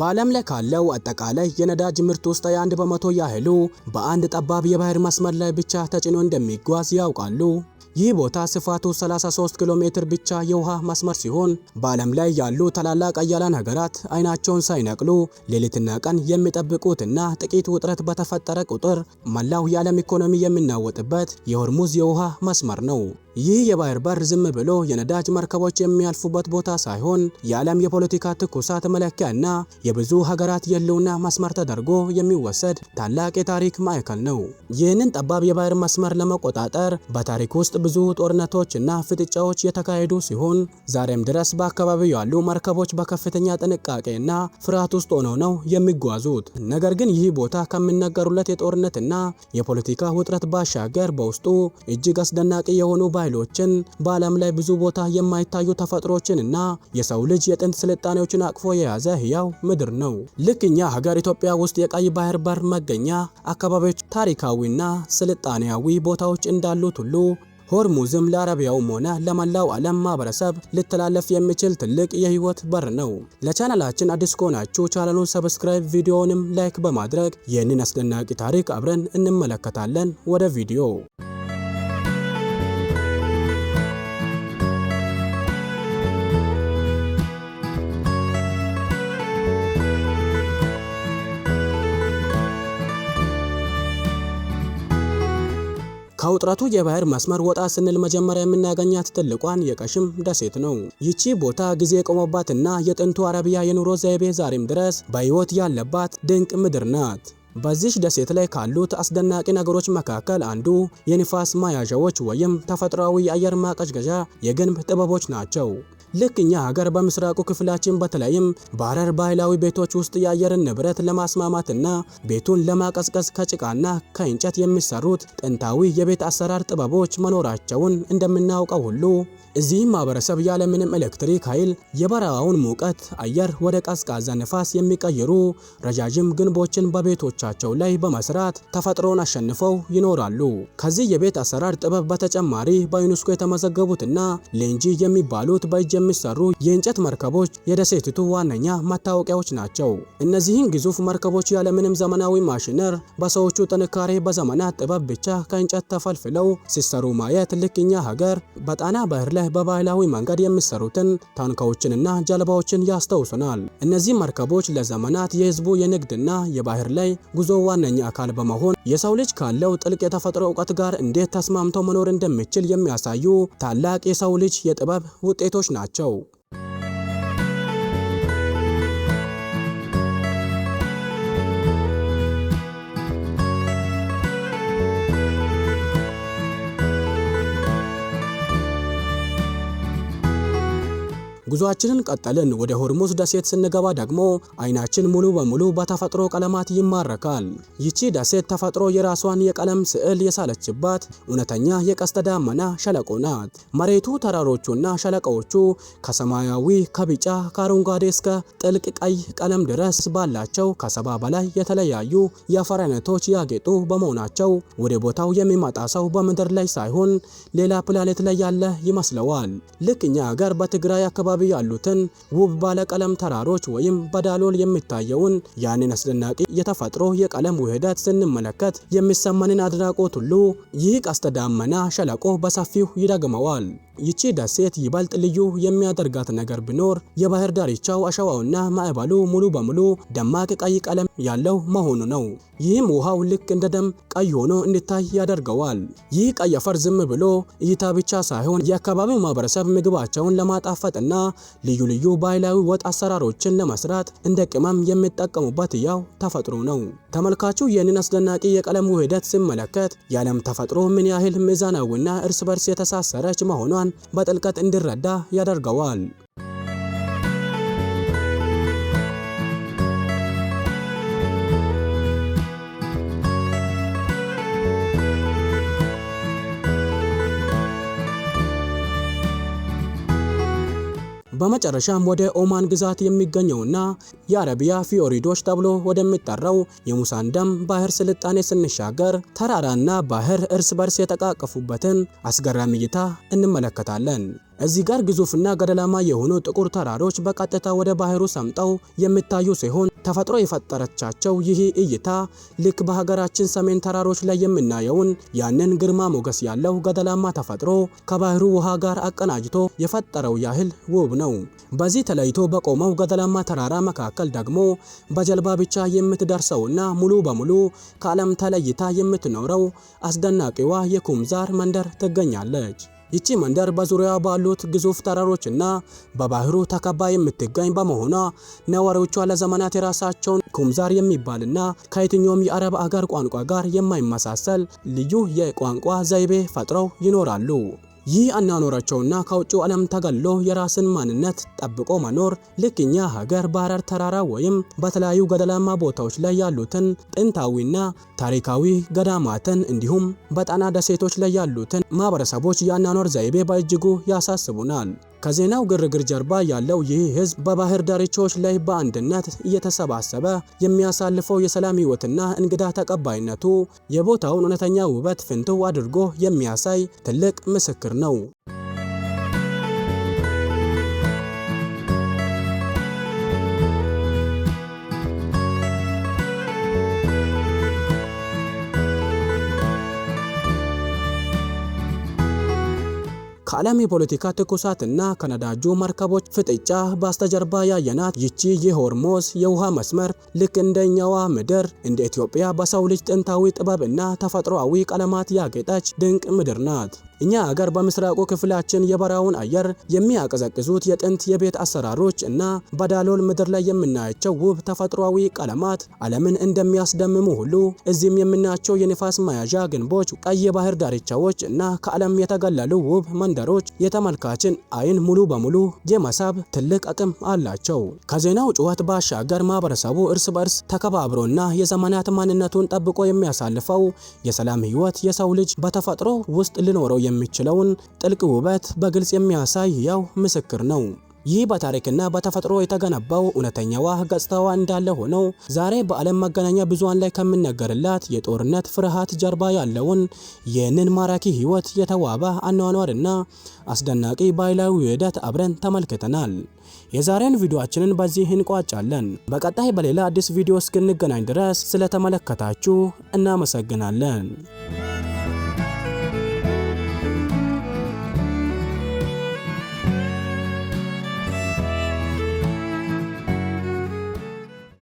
በዓለም ላይ ካለው አጠቃላይ የነዳጅ ምርት ውስጥ 1% ያህሉ በአንድ ጠባብ የባህር መስመር ላይ ብቻ ተጭኖ እንደሚጓዝ ያውቃሉ? ይህ ቦታ ስፋቱ 33 ኪሎ ሜትር ብቻ የውሃ መስመር ሲሆን በዓለም ላይ ያሉ ታላላቅ አያላን ሀገራት አይናቸውን ሳይነቅሉ ሌሊትና ቀን የሚጠብቁትና ጥቂት ውጥረት በተፈጠረ ቁጥር መላው የዓለም ኢኮኖሚ የሚናወጥበት የሆርሙዝ የውሃ መስመር ነው። ይህ የባህር በር ዝም ብሎ የነዳጅ መርከቦች የሚያልፉበት ቦታ ሳይሆን የዓለም የፖለቲካ ትኩሳት መለኪያና የብዙ ሀገራት የህልውና መስመር ተደርጎ የሚወሰድ ታላቅ የታሪክ ማዕከል ነው። ይህንን ጠባብ የባህር መስመር ለመቆጣጠር በታሪክ ውስጥ ብዙ ጦርነቶችና ፍጥጫዎች የተካሄዱ ሲሆን ዛሬም ድረስ በአካባቢው ያሉ መርከቦች በከፍተኛ ጥንቃቄና ፍርሃት ውስጥ ሆነው ነው የሚጓዙት። ነገር ግን ይህ ቦታ ከሚነገሩለት የጦርነትና የፖለቲካ ውጥረት ባሻገር በውስጡ እጅግ አስደናቂ የሆኑ ባህሎችን፣ በዓለም ላይ ብዙ ቦታ የማይታዩ ተፈጥሮችንና የሰው ልጅ የጥንት ስልጣኔዎችን አቅፎ የያዘ ህያው ምድር ነው። ልክ እኛ ሀገር ኢትዮጵያ ውስጥ የቀይ ባህር በር መገኛ አካባቢዎች፣ ታሪካዊና ስልጣኔያዊ ቦታዎች እንዳሉት ሁሉ ሆርሙዝም ለአረቢያውም ሆነ ለመላው ዓለም ማህበረሰብ ሊተላለፍ የሚችል ትልቅ የህይወት በር ነው። ለቻናላችን አዲስ ከሆናችሁ ቻናሉን ሰብስክራይብ፣ ቪዲዮውንም ላይክ በማድረግ ይህንን አስደናቂ ታሪክ አብረን እንመለከታለን። ወደ ቪዲዮ ከውጥረቱ የባህር መስመር ወጣ ስንል መጀመሪያ የምናገኛት ትልቋን የቀሽም ደሴት ነው። ይቺ ቦታ ጊዜ የቆመባትና የጥንቱ አረቢያ የኑሮ ዘይቤ ዛሬም ድረስ በህይወት ያለባት ድንቅ ምድር ናት። በዚህ ደሴት ላይ ካሉት አስደናቂ ነገሮች መካከል አንዱ የንፋስ ማያዣዎች ወይም ተፈጥሯዊ የአየር ማቀዝቀዣ የግንብ ጥበቦች ናቸው። ልክ እኛ ሀገር በምስራቁ ክፍላችን በተለይም በሐረር ባህላዊ ቤቶች ውስጥ የአየርን ንብረት ለማስማማትና ቤቱን ለማቀዝቀዝ ከጭቃና ከእንጨት የሚሰሩት ጥንታዊ የቤት አሰራር ጥበቦች መኖራቸውን እንደምናውቀው ሁሉ እዚህም ማህበረሰብ ያለምንም ኤሌክትሪክ ኃይል የበረሃውን ሙቀት አየር ወደ ቀዝቃዛ ነፋስ የሚቀይሩ ረጃጅም ግንቦችን በቤቶቻቸው ላይ በመስራት ተፈጥሮን አሸንፈው ይኖራሉ። ከዚህ የቤት አሰራር ጥበብ በተጨማሪ በዩኔስኮ የተመዘገቡትና ሌንጂ የሚባሉት በእጅ የሚሰሩ የእንጨት መርከቦች የደሴቲቱ ዋነኛ መታወቂያዎች ናቸው። እነዚህን ግዙፍ መርከቦች ያለምንም ዘመናዊ ማሽነር በሰዎቹ ጥንካሬ በዘመናት ጥበብ ብቻ ከእንጨት ተፈልፍለው ሲሰሩ ማየት ልክ እኛ ሀገር በጣና ባህር ላይ በባህላዊ መንገድ የሚሰሩትን ታንኳዎችንና ጀልባዎችን ያስታውሱናል። እነዚህ መርከቦች ለዘመናት የህዝቡ የንግድና የባህር ላይ ጉዞ ዋነኛ አካል በመሆን የሰው ልጅ ካለው ጥልቅ የተፈጥሮ እውቀት ጋር እንዴት ተስማምቶ መኖር እንደሚችል የሚያሳዩ ታላቅ የሰው ልጅ የጥበብ ውጤቶች ናቸው። ጉዟችንን ቀጠልን። ወደ ሆርሙዝ ደሴት ስንገባ ደግሞ አይናችን ሙሉ በሙሉ በተፈጥሮ ቀለማት ይማረካል። ይቺ ደሴት ተፈጥሮ የራሷን የቀለም ስዕል የሳለችባት እውነተኛ የቀስተ ደመና ሸለቆ ናት። መሬቱ፣ ተራሮቹና ሸለቆዎቹ ከሰማያዊ፣ ከቢጫ፣ ከአረንጓዴ እስከ ጥልቅ ቀይ ቀለም ድረስ ባላቸው ከ70 በላይ የተለያዩ የአፈር አይነቶች ያጌጡ በመሆናቸው ወደ ቦታው የሚመጣ ሰው በምድር ላይ ሳይሆን ሌላ ፕላኔት ላይ ያለ ይመስለዋል። ልክ እኛ ሀገር በትግራይ አካባቢ ያሉትን ውብ ባለቀለም ተራሮች ወይም በዳሎል የሚታየውን ያንን አስደናቂ የተፈጥሮ የቀለም ውህደት ስንመለከት የሚሰማንን አድናቆት ሁሉ ይህ ቀስተ ደመና ሸለቆ በሰፊው ይደግመዋል። ይቺ ደሴት ይበልጥ ልዩ የሚያደርጋት ነገር ቢኖር የባህር ዳርቻው አሸዋውና ማዕበሉ ሙሉ በሙሉ ደማቅ ቀይ ቀለም ያለው መሆኑ ነው። ይህም ውሃው ልክ እንደ ደም ቀይ ሆኖ እንዲታይ ያደርገዋል። ይህ ቀይ አፈር ዝም ብሎ እይታ ብቻ ሳይሆን የአካባቢው ማህበረሰብ ምግባቸውን ለማጣፈጥና ልዩ ልዩ ባህላዊ ወጥ አሰራሮችን ለመስራት እንደ ቅመም የሚጠቀሙበት ያው ተፈጥሮ ነው። ተመልካቹ ይህንን አስደናቂ የቀለም ውህደት ሲመለከት የዓለም ተፈጥሮ ምን ያህል ሚዛናዊና እርስ በርስ የተሳሰረች መሆኗን በጥልቀት እንዲረዳ ያደርገዋል። በመጨረሻም ወደ ኦማን ግዛት የሚገኘውና የአረቢያ ፊዮሪዶች ተብሎ ወደሚጠራው የሙሳንደም ባህር ስልጣኔ ስንሻገር ተራራና ባህር እርስ በርስ የተቃቀፉበትን አስገራሚ እይታ እንመለከታለን። እዚህ ጋር ግዙፍና ገደላማ የሆኑ ጥቁር ተራሮች በቀጥታ ወደ ባህሩ ሰምጠው የሚታዩ ሲሆን ተፈጥሮ የፈጠረቻቸው ይህ እይታ ልክ በሀገራችን ሰሜን ተራሮች ላይ የምናየውን ያንን ግርማ ሞገስ ያለው ገደላማ ተፈጥሮ ከባህሩ ውሃ ጋር አቀናጅቶ የፈጠረው ያህል ውብ ነው። በዚህ ተለይቶ በቆመው ገደላማ ተራራ መካከል ደግሞ በጀልባ ብቻ የምትደርሰውና ሙሉ በሙሉ ከዓለም ተለይታ የምትኖረው አስደናቂዋ የኩምዛር መንደር ትገኛለች። ይቺ መንደር በዙሪያዋ ባሉት ግዙፍ ተራሮችና በባህሩ ተከባ የምትገኝ በመሆኗ ነዋሪዎቿ ለዘመናት የራሳቸውን ኩምዛር የሚባልና ከየትኛውም የአረብ አገር ቋንቋ ጋር የማይመሳሰል ልዩ የቋንቋ ዘይቤ ፈጥረው ይኖራሉ። ይህ አኗኗራቸውና ከውጭው ዓለም ተገሎ የራስን ማንነት ጠብቆ መኖር ልክ እኛ ሀገር በሐረር ተራራ ወይም በተለያዩ ገደላማ ቦታዎች ላይ ያሉትን ጥንታዊና ታሪካዊ ገዳማትን እንዲሁም በጣና ደሴቶች ላይ ያሉትን ማህበረሰቦች የአኗኗር ዘይቤ በእጅጉ ያሳስቡናል። ከዜናው ግርግር ጀርባ ያለው ይህ ህዝብ በባህር ዳርቻዎች ላይ በአንድነት እየተሰባሰበ የሚያሳልፈው የሰላም ህይወትና እንግዳ ተቀባይነቱ የቦታውን እውነተኛ ውበት ፍንትው አድርጎ የሚያሳይ ትልቅ ምስክር ነው። ከዓለም የፖለቲካ ትኩሳትና ከነዳጁ መርከቦች ፍጥጫ በስተጀርባ ያየናት ይቺ የሆርሙዝ የውሃ መስመር ልክ እንደኛዋ ምድር እንደ ኢትዮጵያ በሰው ልጅ ጥንታዊ ጥበብና ተፈጥሮአዊ ቀለማት ያጌጠች ድንቅ ምድር ናት። እኛ ሀገር በምስራቁ ክፍላችን የበረሃውን አየር የሚያቀዘቅዙት የጥንት የቤት አሰራሮች እና በዳሎል ምድር ላይ የምናያቸው ውብ ተፈጥሯዊ ቀለማት ዓለምን እንደሚያስደምሙ ሁሉ እዚህም የምናያቸው የንፋስ መያዣ ግንቦች፣ ቀይ የባህር ዳርቻዎች እና ከዓለም የተገለሉ ውብ መንደሮች የተመልካችን አይን ሙሉ በሙሉ የመሳብ ትልቅ አቅም አላቸው። ከዜናው ጩኸት ባሻገር ማህበረሰቡ እርስ በርስ ተከባብሮና የዘመናት ማንነቱን ጠብቆ የሚያሳልፈው የሰላም ህይወት የሰው ልጅ በተፈጥሮ ውስጥ ሊኖረው የሚችለውን ጥልቅ ውበት በግልጽ የሚያሳይ ያው ምስክር ነው። ይህ በታሪክና በተፈጥሮ የተገነባው እውነተኛዋ ገጽታዋ እንዳለ ሆኖ ዛሬ በዓለም መገናኛ ብዙሃን ላይ ከሚነገርላት የጦርነት ፍርሃት ጀርባ ያለውን ይህንን ማራኪ ህይወት የተዋበ አኗኗርና አስደናቂ ባህላዊ ውህደት አብረን ተመልክተናል። የዛሬን ቪዲዮአችንን በዚህ እንቋጫለን። በቀጣይ በሌላ አዲስ ቪዲዮ እስክንገናኝ ድረስ ስለተመለከታችሁ እናመሰግናለን።